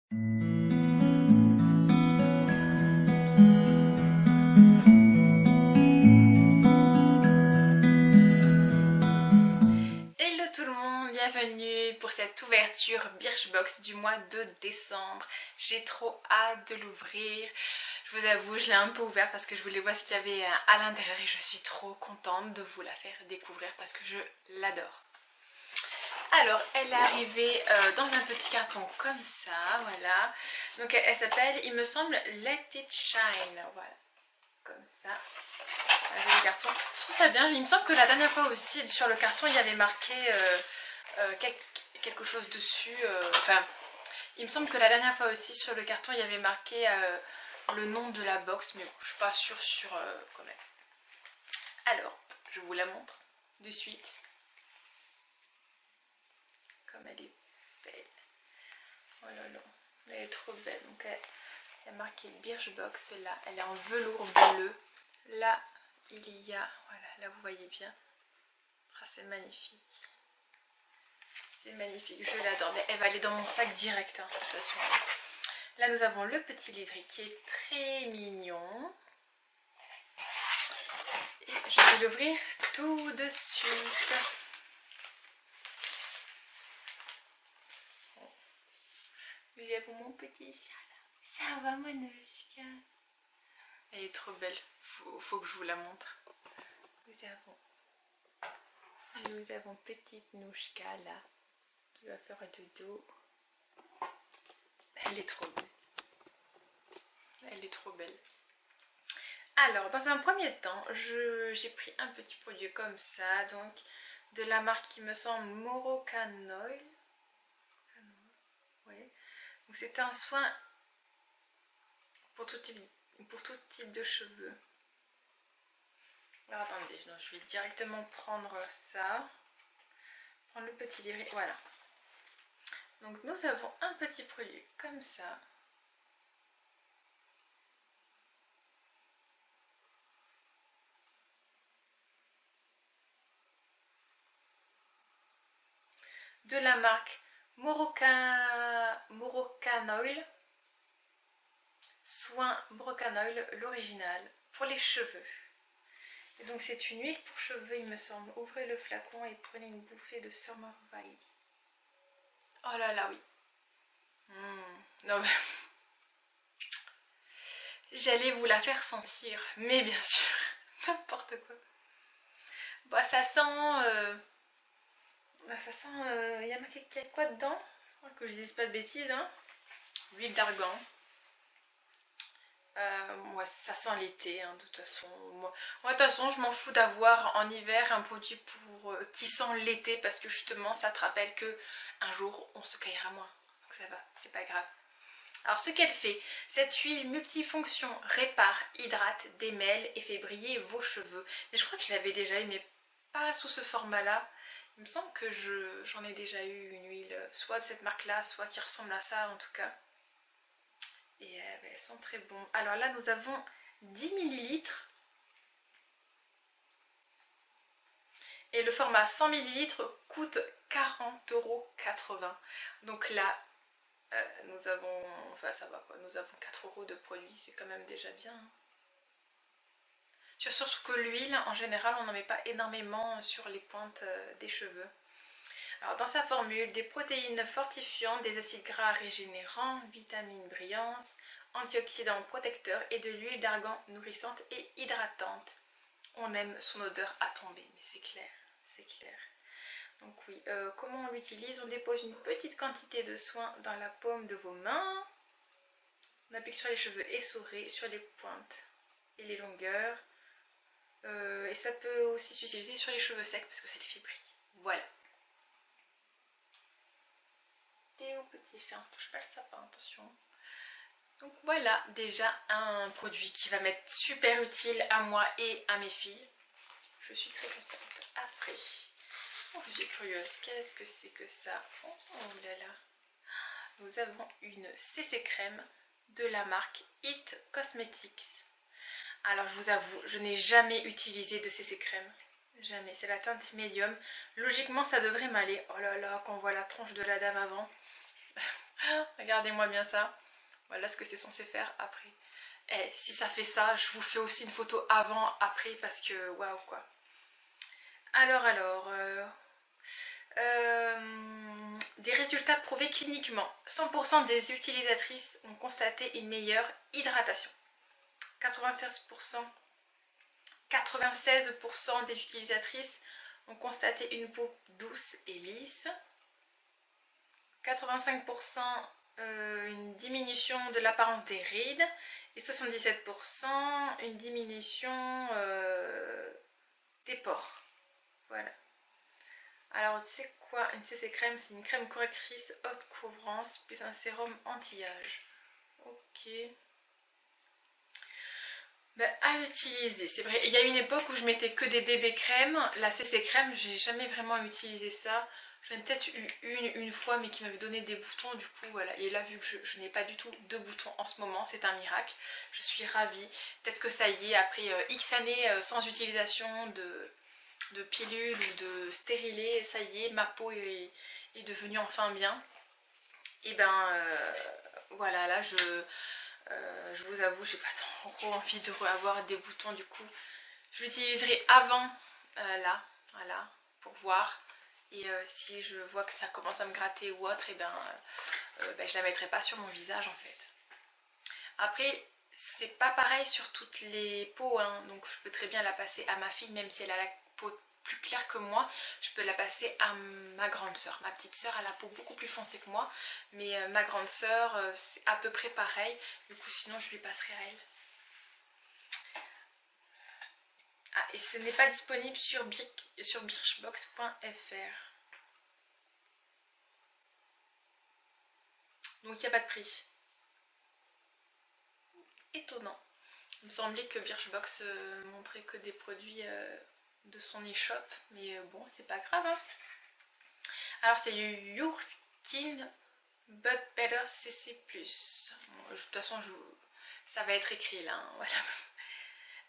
Hello tout le monde, bienvenue pour cette ouverture Birchbox du mois de décembre. J'ai trop hâte de l'ouvrir. Je vous avoue, je l'ai un peu ouvert parce que je voulais voir ce qu'il y avait à l'intérieur et je suis trop contente de vous la faire découvrir parce que je l'adore. Alors, elle est arrivée dans un petit carton comme ça, voilà. Donc elle s'appelle, il me semble, Let It Shine, voilà, comme ça. J'ai le carton. Je trouve ça bien. Il me semble que la dernière fois aussi, sur le carton, il y avait marqué quelque chose dessus. Enfin, il me semble que la dernière fois aussi, sur le carton, il y avait marqué le nom de la box. Mais bon, je suis pas sûre sur quand même. Alors, je vous la montre de suite. Comme elle est belle. Oh là là, elle est trop belle. Donc, elle a marqué Birchbox là. Elle est en velours bleu. Là, il y a, voilà, là vous voyez bien. Ah, c'est magnifique. C'est magnifique, je l'adore. Mais elle va aller dans mon sac direct, hein, de toute façon. Là, nous avons le petit livret qui est très mignon. Et je vais l'ouvrir tout de suite. Il y a mon petit chat là. Ça va, Manouchka? Elle est trop belle. Faut que je vous la montre. Nous avons petite Nouchka là qui va faire dodo. Elle est trop belle. Elle est trop belle. Alors, dans un premier temps, j'ai pris un petit produit comme ça, donc de la marque qui me semble Morocanoil. Ouais. Donc c'est un soin pour tout type de cheveux. Alors attendez, non, je vais directement prendre ça. Prendre le petit livret, voilà. Donc nous avons un petit produit comme ça. De la marque Morocanoil. Soin Morocanoil, l'original, pour les cheveux. Et donc c'est une huile pour cheveux, il me semble. Ouvrez le flacon et prenez une bouffée de Summer Vibes. Oh là là, oui. Non mais... J'allais vous la faire sentir, mais bien sûr, n'importe quoi. Bah ça sent... il y a marqué quoi dedans? Que je dise pas de bêtises, hein. L'huile d'argan. Moi, ça sent l'été, hein, de toute façon. Moi, de toute façon, je m'en fous d'avoir en hiver un produit qui sent l'été parce que justement, ça te rappelle que un jour, on se caillera moins. Donc ça va, c'est pas grave. Alors, ce qu'elle fait, cette huile multifonction répare, hydrate, démêle et fait briller vos cheveux. Mais je crois que je l'avais déjà eu, mais pas sous ce format-là. Il me semble que j'en ai déjà eu une huile, soit de cette marque-là, soit qui ressemble à ça en tout cas. Et elles sont très bonnes. Alors là, nous avons 10 ml. Et le format 100 ml coûte 40,80 €. Donc là, nous avons... Enfin, ça va quoi. Nous avons 4 € de produit. C'est quand même déjà bien. Surtout que l'huile, en général, on n'en met pas énormément sur les pointes des cheveux. Alors dans sa formule, des protéines fortifiantes, des acides gras régénérants, vitamines brillantes, antioxydants protecteurs et de l'huile d'argan nourrissante et hydratante. On aime son odeur à tomber, mais c'est clair, c'est clair. Donc oui, comment on l'utilise? On dépose une petite quantité de soin dans la paume de vos mains. On applique sur les cheveux essorés, sur les pointes et les longueurs. Et ça peut aussi s'utiliser sur les cheveux secs parce que c'est les fibrilles. Voilà. T'es où petit chat? Touche pas le sapin, attention. Donc voilà déjà un produit qui va m'être super utile à moi et à mes filles. Je suis très contente. Après, je suis curieuse, qu'est-ce que c'est que ça? Oh là là. Nous avons une CC crème de la marque It Cosmetics. Alors je vous avoue, je n'ai jamais utilisé de CC crème. Jamais, c'est la teinte médium. Logiquement ça devrait m'aller. Oh là là, quand on voit la tronche de la dame avant. Regardez-moi bien ça. Voilà ce que c'est censé faire après. Et si ça fait ça, je vous fais aussi une photo avant, après, parce que waouh quoi. Alors, des résultats prouvés cliniquement. 100% des utilisatrices ont constaté une meilleure hydratation. 96% des utilisatrices ont constaté une peau douce et lisse. 85% une diminution de l'apparence des rides. Et 77% une diminution des pores. Voilà. Alors, tu sais quoi, une CC crème, c'est une crème correctrice haute couvrance plus un sérum anti-âge. Ok. Ben, à utiliser, c'est vrai. Il y a une époque où je mettais que des bébés crèmes. La CC crème, j'ai jamais vraiment utilisé ça. J'en ai peut-être eu une fois, mais qui m'avait donné des boutons. Du coup, voilà. Et là, vu que je n'ai pas du tout de boutons en ce moment, c'est un miracle. Je suis ravie. Peut-être que ça y est, après X années sans utilisation de pilules ou de stérilés, ça y est, ma peau est devenue enfin bien. Et ben voilà, là je vous avoue, j'ai pas trop envie de avoir des boutons, du coup je l'utiliserai avant là, voilà, pour voir. Et si je vois que ça commence à me gratter ou autre, et ben je la mettrai pas sur mon visage en fait. Après, c'est pas pareil sur toutes les peaux, hein, donc je peux très bien la passer à ma fille, même si elle a la peau plus claire que moi, je peux la passer à ma grande soeur. Ma petite soeur a la peau beaucoup plus foncée que moi, mais ma grande soeur, c'est à peu près pareil, du coup sinon je lui passerai à elle. Ah, et ce n'est pas disponible sur birchbox.fr. Donc il n'y a pas de prix. Étonnant. Il me semblait que Birchbox montrait que des produits de son e-shop, mais bon, c'est pas grave. Hein. Alors c'est Your Skin But Better CC+. Bon, de toute façon, ça va être écrit là. Hein, voilà.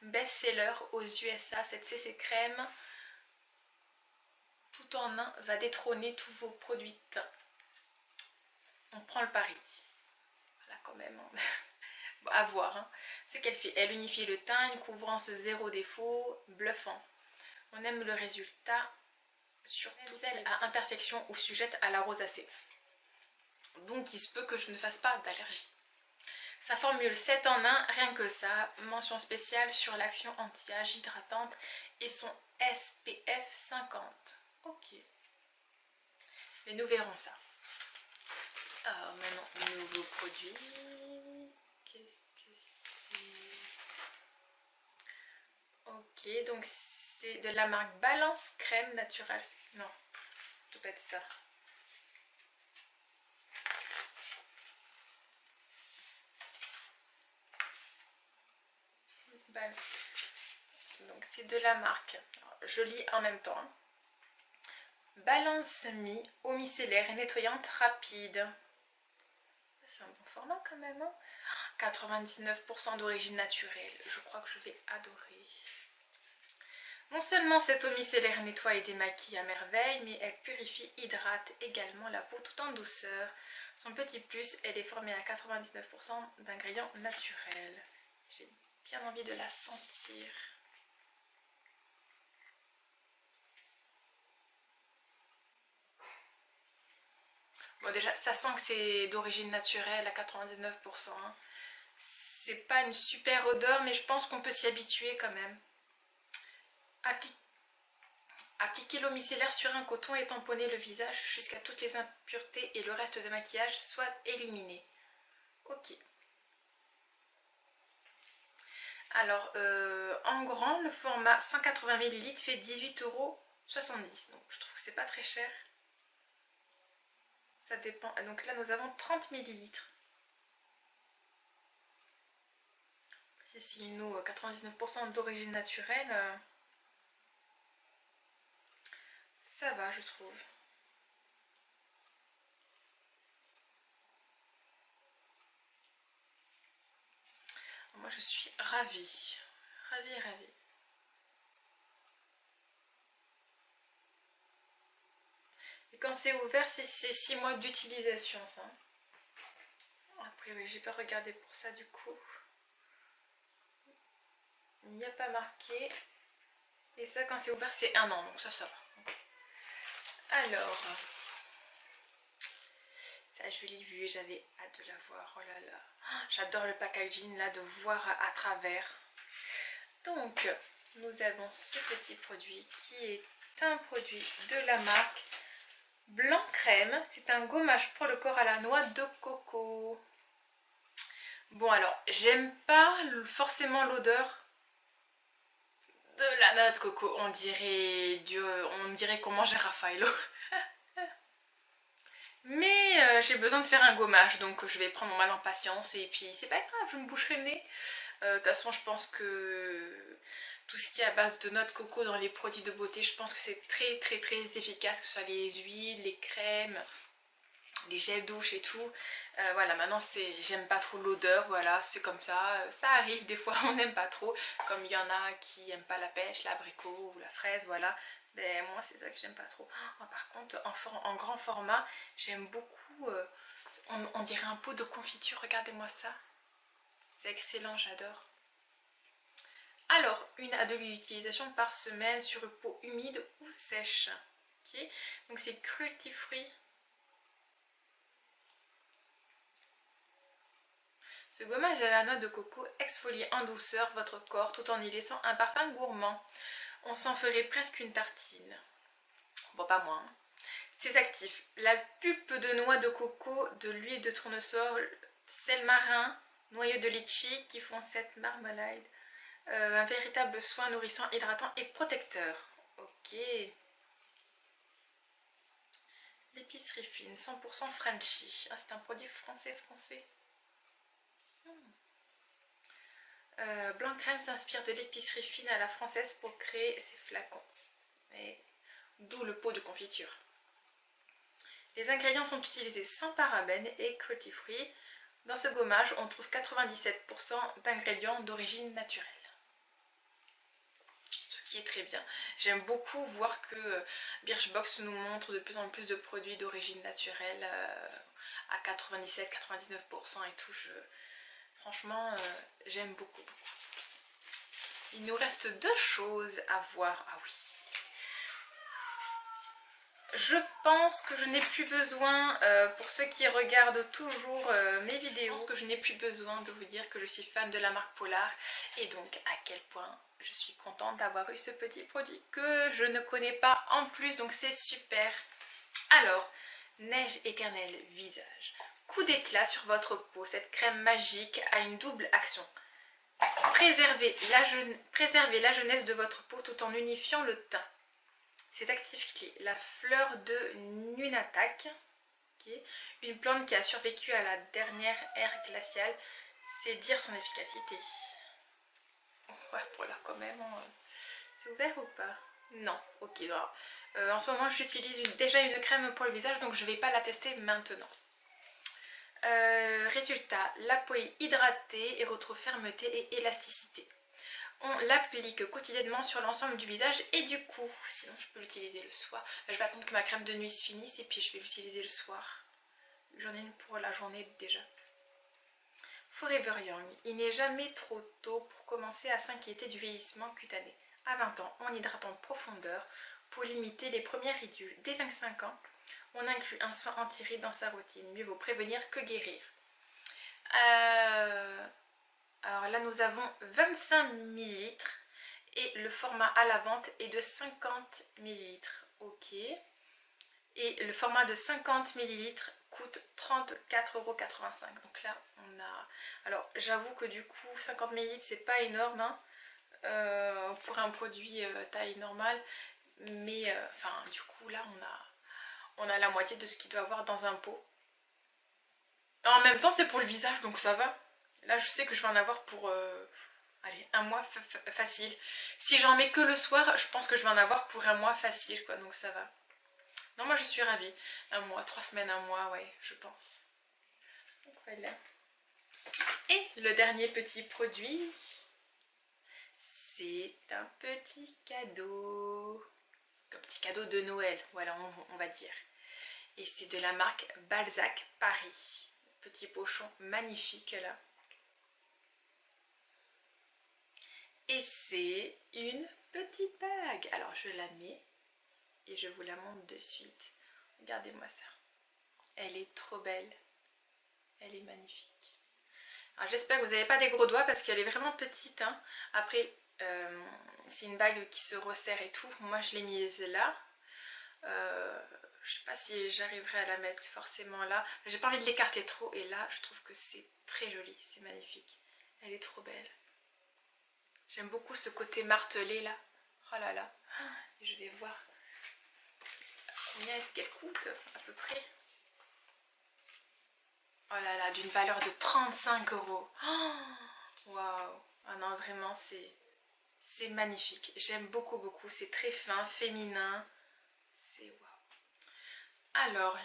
Best-seller aux USA, cette CC crème tout en un va détrôner tous vos produits teints. On prend le pari. Voilà quand même. Hein. Bon, à voir. Hein. Ce qu'elle fait, elle unifie le teint, une couvrance zéro défaut, bluffant. On aime le résultat, surtout celle à imperfection ou sujette à la rosacée. Donc il se peut que je ne fasse pas d'allergie. Sa formule 7 en 1, rien que ça, mention spéciale sur l'action anti-âge hydratante et son SPF 50. Ok. Mais nous verrons ça. Alors maintenant, nouveau produit. Qu'est-ce que c'est? Ok, donc c'est de la marque Balance Crème Naturelle. Non, ça peut pas être ça. Donc c'est de la marque, alors, je lis en même temps, hein. Balance Me, eau micellaire et nettoyante rapide. C'est un bon format quand même, hein. 99% d'origine naturelle, je crois que je vais adorer. Non seulement cette eau micellaire nettoie et démaquille à merveille, mais elle purifie, hydrate également la peau tout en douceur. Son petit plus, elle est formée à 99% d'ingrédients naturels. J'ai bien envie de la sentir. Bon déjà, ça sent que c'est d'origine naturelle à 99%. Hein. C'est pas une super odeur, mais je pense qu'on peut s'y habituer quand même. Appliquez l'eau micellaire sur un coton et tamponnez le visage jusqu'à toutes les impuretés et le reste de maquillage soient éliminés. Ok. Alors, en grand, le format 180 ml fait 18,70 €. Donc, je trouve que c'est pas très cher. Ça dépend. Donc là, nous avons 30 ml. C'est une eau 99% d'origine naturelle. Ça va, je trouve. Moi, je suis ravie. Ravie, ravie. Et quand c'est ouvert, c'est 6 mois d'utilisation, ça. Oui, j'ai pas regardé pour ça du coup. Il n'y a pas marqué. Et ça, quand c'est ouvert, c'est 1 an, donc ça va. Alors, ça je l'ai vu et j'avais hâte de la voir. Oh là là, j'adore le packaging là, de voir à travers. Donc, nous avons ce petit produit qui est un produit de la marque Blanc Crème. C'est un gommage pour le corps à la noix de coco. Bon alors, j'aime pas forcément l'odeur de la noix de coco. On dirait qu'on mange un Raffaello. Mais j'ai besoin de faire un gommage, donc je vais prendre mon mal en patience et puis c'est pas grave, je me boucherai le nez. De toute façon, je pense que tout ce qui est à base de noix de coco dans les produits de beauté, je pense que c'est très efficace, que ce soit les huiles, les crèmes, les gels douche et tout. Voilà, maintenant j'aime pas trop l'odeur, voilà, c'est comme ça arrive, des fois on n'aime pas trop, comme il y en a qui aiment pas la pêche, l'abricot ou la fraise, voilà. Ben, moi c'est ça que j'aime pas trop. Oh, par contre en grand format j'aime beaucoup, on dirait un pot de confiture, regardez-moi ça, c'est excellent, j'adore. Alors, 1 à 2 utilisations par semaine sur une peau humide ou sèche. Okay. Donc c'est Cruelty Free. Ce gommage à la noix de coco exfolie en douceur votre corps tout en y laissant un parfum gourmand. On s'en ferait presque une tartine. Bon, pas moi. Hein. Ses actifs. La pulpe de noix de coco, de l'huile de tournesol, sel marin, noyau de litchi qui font cette marmelade. Un véritable soin nourrissant, hydratant et protecteur. Ok. L'épicerie fine, 100% Frenchy. Ah, c'est un produit français. Blanc Crème s'inspire de l'épicerie fine à la française pour créer ses flacons. D'où le pot de confiture. Les ingrédients sont utilisés sans parabènes et cruelty free. Dans ce gommage, on trouve 97% d'ingrédients d'origine naturelle. Ce qui est très bien. J'aime beaucoup voir que Birchbox nous montre de plus en plus de produits d'origine naturelle à 97-99% et tout. Franchement, j'aime beaucoup. Il nous reste 2 choses à voir. Ah oui. Je pense que je n'ai plus besoin, pour ceux qui regardent toujours mes vidéos, je pense que je n'ai plus besoin de vous dire que je suis fan de la marque Polar et donc à quel point je suis contente d'avoir eu ce petit produit que je ne connais pas en plus, donc c'est super. Alors, Neige éternelle visage. Coup d'éclat sur votre peau, cette crème magique a une double action. Préservez la jeunesse de votre peau tout en unifiant le teint. Ses actifs clés, la fleur de Nunatak, okay, une plante qui a survécu à la dernière ère glaciale, c'est dire son efficacité. Ouais, voilà quand même, c'est ouvert ou pas? Non, ok. Alors, en ce moment j'utilise déjà une crème pour le visage, donc je ne vais pas la tester maintenant. Résultat, la peau est hydratée et retrouve fermeté et élasticité. On l'applique quotidiennement sur l'ensemble du visage et du cou. Sinon je peux l'utiliser le soir. Je vais attendre que ma crème de nuit se finisse et puis je vais l'utiliser le soir. J'en ai une pour la journée déjà. Forever Young. Il n'est jamais trop tôt pour commencer à s'inquiéter du vieillissement cutané. À 20 ans, on hydrate en profondeur pour limiter les premières ridules. Dès 25 ans, on inclut un soin anti-rides dans sa routine. Mieux vaut prévenir que guérir. Alors là, nous avons 25 ml et le format à la vente est de 50 ml. Ok. Et le format de 50 ml coûte 34,85 €. Donc là, on a... Alors, j'avoue que du coup, 50 ml, c'est pas énorme hein, pour un produit taille normale. Mais, enfin, du coup, là, on a la moitié de ce qu'il doit avoir dans un pot. En même temps, c'est pour le visage, donc ça va. Là, je sais que je vais en avoir pour allez, 1 mois facile. Si j'en mets que le soir, je pense que je vais en avoir pour 1 mois facile, quoi. Donc ça va. Non, moi je suis ravie. 1 mois, 3 semaines, 1 mois, ouais, je pense. Donc voilà. Et le dernier petit produit, c'est un petit cadeau. Un petit cadeau de Noël, voilà, on va dire. Et c'est de la marque Balzac Paris. petit pochon magnifique là. Et c'est une petite bague. Alors je la mets et je vous la montre de suite. Regardez-moi ça. Elle est trop belle. Elle est magnifique. Alors j'espère que vous n'avez pas des gros doigts parce qu'elle est vraiment petite. Hein. Après, c'est une bague qui se resserre et tout. Moi je l'ai mise là. Je sais pas si j'arriverai à la mettre forcément là. J'ai pas envie de l'écarter trop et là je trouve que c'est très joli. C'est magnifique. Elle est trop belle. J'aime beaucoup ce côté martelé là. Oh là là. Je vais voir combien est-ce qu'elle coûte à peu près. Oh là là, d'une valeur de 35 €. Waouh. Ah non, vraiment, c'est magnifique. J'aime beaucoup, beaucoup. C'est très fin, féminin. C'est waouh. Alors,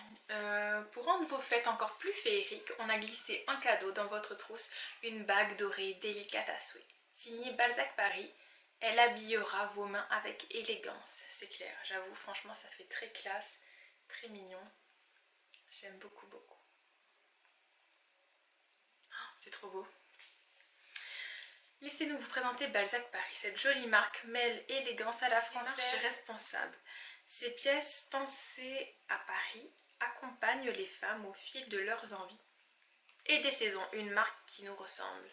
pour rendre vos fêtes encore plus féeriques, on a glissé un cadeau dans votre trousse. Une bague dorée délicate à souhait. Signée Balzac Paris. Elle habillera vos mains avec élégance. C'est clair, j'avoue, franchement, ça fait très classe. Très mignon. J'aime beaucoup, beaucoup. C'est trop beau. Laissez-nous vous présenter Balzac Paris. Cette jolie marque mêle élégance à la française et responsable. Ces pièces pensées à Paris accompagnent les femmes au fil de leurs envies et des saisons. Une marque qui nous ressemble.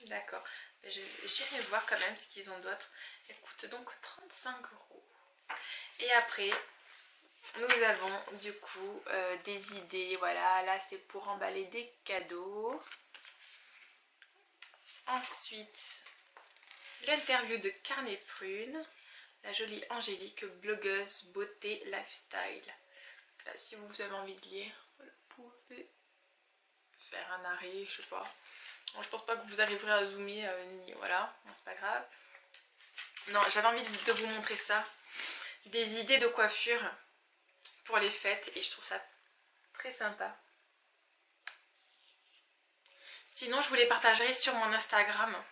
D'accord. J'irai voir quand même ce qu'ils ont d'autre. Elle coûte donc 35 €. Et après, nous avons du coup des idées. Voilà, là c'est pour emballer des cadeaux. Ensuite, l'interview de Carnet Prune, la jolie Angélique, blogueuse beauté lifestyle. Là, si vous avez envie de lire, vous pouvez faire un arrêt, je sais pas. Bon, je pense pas que vous arriverez à zoomer, voilà, c'est pas grave. Non, j'avais envie de vous montrer ça. Des idées de coiffure pour les fêtes et je trouve ça très sympa. Sinon, je vous les partagerai sur mon Instagram.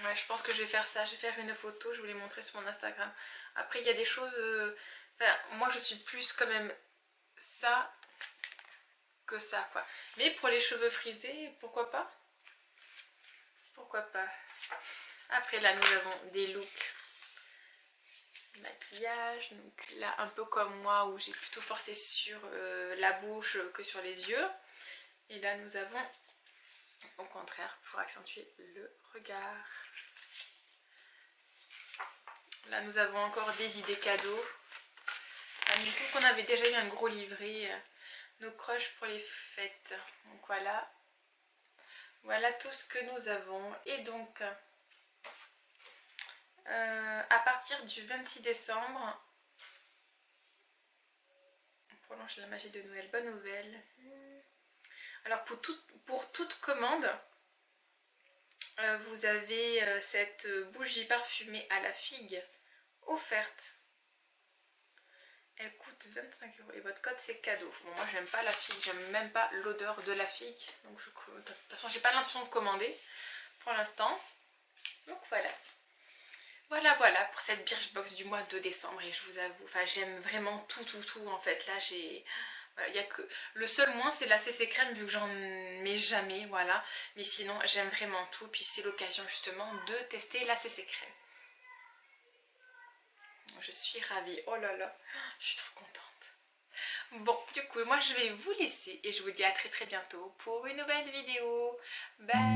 Ouais, je pense que je vais faire ça. Je vais faire une photo, je vous les montrer sur mon Instagram. Après, il y a des choses... Enfin, moi, je suis plus quand même ça que ça, quoi. Mais pour les cheveux frisés, pourquoi pas? Pourquoi pas? Après, là, nous avons des looks maquillage. Donc là, un peu comme moi, où j'ai plutôt forcé sur la bouche que sur les yeux. Et là, nous avons, au contraire, pour accentuer le regard. Là, nous avons encore des idées cadeaux. Il me semble qu'on avait déjà eu un gros livret. Nos crushs pour les fêtes. Donc voilà. Voilà tout ce que nous avons. Et donc, à partir du 26 décembre, on prolonge la magie de Noël. Bonne nouvelle. Alors, pour toute commande, vous avez cette bougie parfumée à la figue offerte. Elle coûte 25 € et votre code c'est cadeau. Bon, moi j'aime pas la figue, j'aime même pas l'odeur de la figue. Donc de toute façon j'ai pas l'intention de commander pour l'instant. Donc voilà. Voilà pour cette Birchbox du mois de décembre. Et je vous avoue, enfin j'aime vraiment tout en fait. Là j'ai... Voilà, y a que... Le seul moins c'est la CC crème vu que j'en mets jamais, voilà. Mais sinon j'aime vraiment tout. Puis c'est l'occasion justement de tester la CC crème. Je suis ravie. Oh là là, je suis trop contente. Bon, du coup, moi je vais vous laisser et je vous dis à très bientôt pour une nouvelle vidéo. Bye!